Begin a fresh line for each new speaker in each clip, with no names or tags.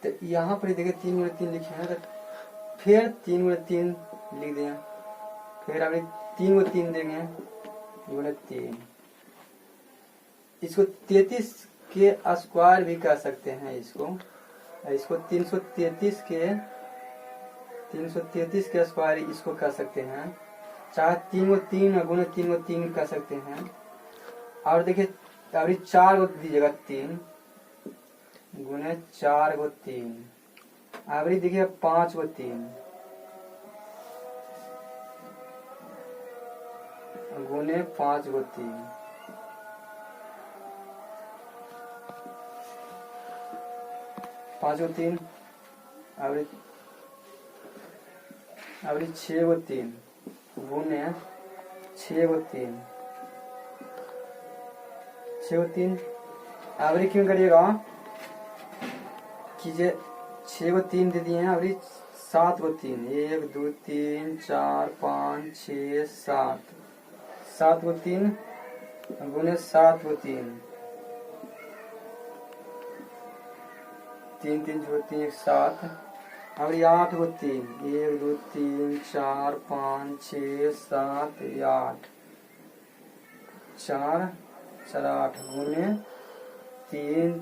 तो यहाँ पर देखिए 3 गुणे 3 लिखे हैं, तो फिर 3 गुणे 3 लिख दें, फिर अभी 3 गुणे 3 देंगे गुणे 3। इसको 33 के स्क्वायर भी कह सकते हैं इसको 333 के स्क्वायर इसको कह सकते हैं, चाहे 3 गुणे 3 गुणे 3 गुणे 3 कह सकते हैं। और देखिए अभी 4 को दीजिएगा 3 गुणे 4 को 3, अभी देखिए 5 को 3 गुणे 5 को 3, 5 को 3 अभी 6 को 3 गुणे 6 को 3, 6 को 3 अभी क्यों करिएगा कि 6 को 3 दे दिए हैं, अभी 7 को 3 1 2 3 4 5 6 7, 7 को 3 गुणे 7 को 3, 3 3 6 3 7, अभी 8 को 3 1 2 3 4 5 6 7 8, 4 4 8 गुणे 3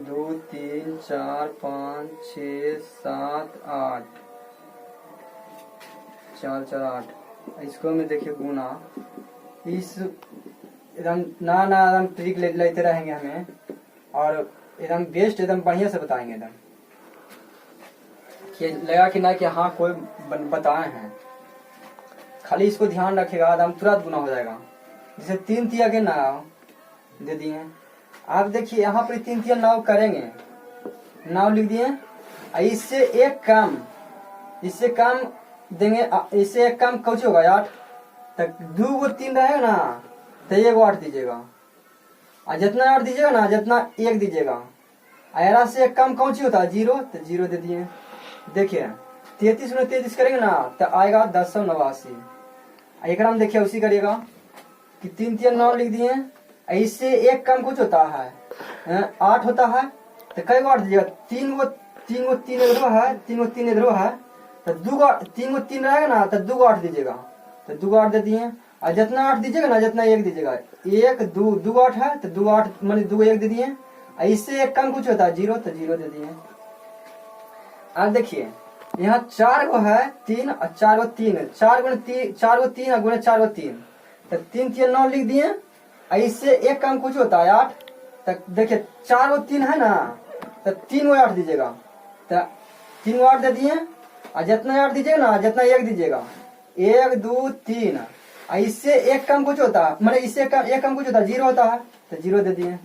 2 3 4 5 6 7 8, 4 4 8। इसको में देखिए गुना, इस एकदम एकदम ट्रिक लेते रहेंगे हमें, और एकदम बेस्ट एकदम बढ़िया से बताएंगे एकदम कि लगा कि ना कि हाँ कोई बताए हैं। खाली इसको ध्यान रखेगा, एकदम तुरंत गुना हो जाएगा। जैसे 3 तिया के 9 दे दिए, आप देखिए यहाँ पर 3 तिया 9 करेंगे, 9 लिख दिए, इससे एक कम देंगे, इससे एक कम कौन होगा 8, तक 2 को 3 रहेगा ना तो 1 को 8 दीजिएगा, और जितना 8 दीजिएगा ना जितना 1 दीजिएगा, अरा से एक कम कौन सी होता है 0, तो 0 दे दिए। देखिए 33 में 33 करेंगे ना तो आएगा 1089। एक हम देखिए उसी करिएगा कि 3 3 9 लिख दिए, इससे एक कम कुछ होता है 8 होता है, तो कई को 8 दीजिएगा, 3 को 3 इधर है, 3 को 3 इधर है, तो 2 को 3 को 3 रहेगा ना तो 2 को 8 दीजिएगा, तो 2 को 8 दे दिए, और जितना 8 दीजिएगा ना जितना 1 दीजिएगा, 1 2 को 8 है तो 2 8 मान 2 को 1 दे दिए, इससे एक कम कुछ होता है 0, तो 0 दे दिए। अब देखिए यहाँ 4 को है 3 और 4 को 3, 4 गुणे 3 और गुणे 4 को 3, तो 3 3 9 लिख दिए, इससे एक कम कुछ होता है 8, तक देखिए 4 को 3 है ना तो 3 को 8 दीजिएगा, तो 3 को 8 दे दिए, और जितना 8 दीजिएगा ना जितना 1 दीजिएगा, 1 2 3, इससे एक कम कुछ होता है, मैंने इससे एक कम कुछ होता है 0 होता है, तो 0 दे दिए।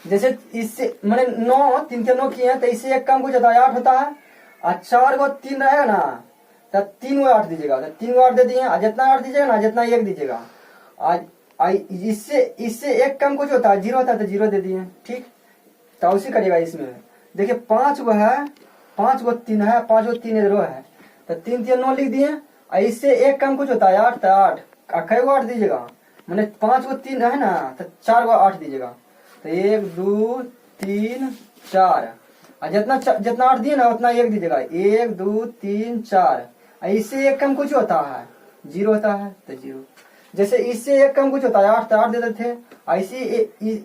जैसे इससे मैंने 9 3 के 9 किए हैं, तो इससे एक कम कुछ होता है 8 होता है, और 4 को 3 रहेगा ना तो 3 को 8 दीजिएगा, तो 3 को 8 दे दिए, और जितना 8 दीजिएगा ना जितना 1 दीजिएगा, इससे एक कम कुछ होता है 0 होता है, तो 0 दे दिए। ठीक, तो उसी करिएगा इसमें। देखिए 5 को है, 5 को 3 है, 5 को 3 इधर है, तो 3 3 9 लिख दिए, इससे एक कम कुछ होता है 8, तो 8 कई को 8 दीजिएगा, मैंने 5 को 3 है ना तो 4 को 8 दीजिएगा, तो 1 2 3 4, और जितना 8 दिए ना उतना 1 दीजिएगा, 1 2 3 4, इससे एक कम कुछ होता है 0 होता है, तो 0। जैसे इससे एक कम कुछ होता है 8, तो 8 देते थे, ऐसी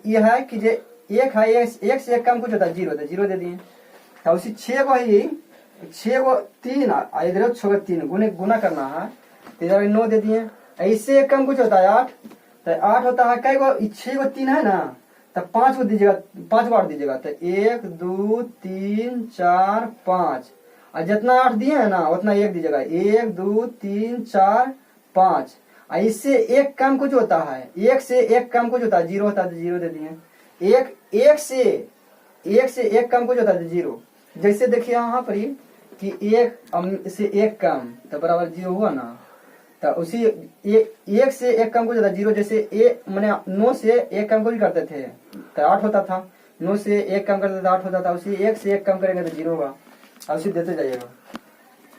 यह है कि जे एक है, एक से एक कम कुछ होता है 0, तो 0 दे दिए। तो उसी 6 को ही 6 को 3 इधर 6 को 3 गुना करना है, तो इधर 9 दे दिए, इससे एक कम कुछ होता है 8, तो 8 होता है कई को 6 को 3 है ना, तो 5 को दीजिएगा, 5 को 8 दीजिएगा, तो 1 2 3 4 5, और जितना 8 दिए है ना उतना 1 दीजिएगा, 1 2 3 4 5, इससे एक कम कुछ होता है, एक से एक कम कुछ होता है 0 होता है, तो 0 दे दिए। एक से एक कम कुछ होता है 0। जैसे देखिए यहाँ पर कि 1 से एक कम तो बराबर 0 हुआ ना, तो उसी एक से एक कम कुछ होता है 0। जैसे मैंने 9 से एक कम कुछ करते थे तो 8 होता था, 9 से एक कम करते थे 8 होता था, उसी 1 से एक कम करेंगे तो 0 होगा, और उसी देते जाइएगा।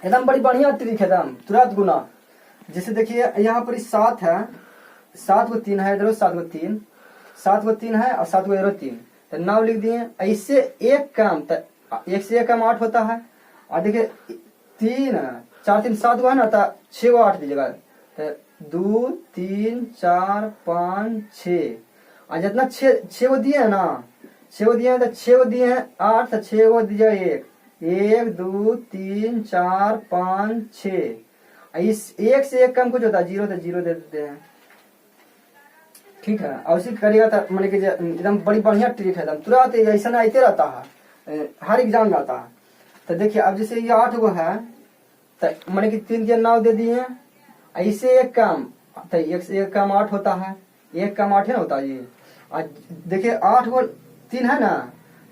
एकदम बड़ी बढ़िया तरीक है, एकदम तुरंत गुना। जैसे देखिए यहाँ पर 7 है, 7 को 3 है इधर, 7 को 3 है और 7 को इधर 3, तो 9 लिख दिए। इससे एक कम, तो एक से एक कम 8 होता है। और देखिए 3 4 3 7 गो है ना, तो 6 गो 8 दीजिएगा, तो 2 3 4 5 6। और जितना 6 गो दिए है ना, 6 गो दिए हैं, तो 6 गो दिए हैं 8, तो 6 गो दीजिएगा 1 2 3 4 5 6। इस एक से एक कम कुछ होता है 0, तो 0 दे देते हैं। ठीक है, और उसी करिएगा तो मैंने कि एकदम बड़ी बढ़िया ट्रिक है, एकदम तुरंत ऐसा आते रहता है, हर एग्जाम में आता है। तो देखिए अब जैसे ये 8 गो है, तो मैंने कि 3 3 9 दे दिए, ऐसे एक कम, तो एक से एक कम 8 होता है, एक कम 8 है ना होता है ये। और देखिए 8 गो 3 है ना,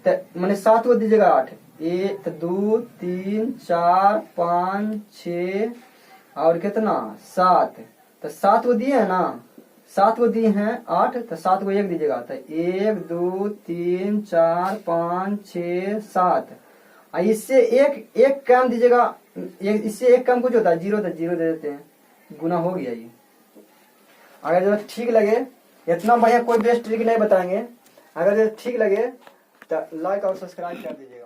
तो मैंने 7 गो दीजिएगा 8, 1 2 3 4 5 6 और कितना 7, तो 7 गो दिए है ना, 7 गो दिए हैं 8, तो 7 गो 1 दीजिएगा, तो 1 2 3 4 5 6 7। इससे एक कम दीजिएगा, इससे एक कम कुछ होता है 0, तो 0 दे देते हैं, गुना हो गया ये। अगर जो ठीक लगे, इतना बढ़िया कोई बेस्ट ट्रिक नहीं बताएंगे, अगर जो ठीक लगे तो लाइक और सब्सक्राइब कर दीजिएगा।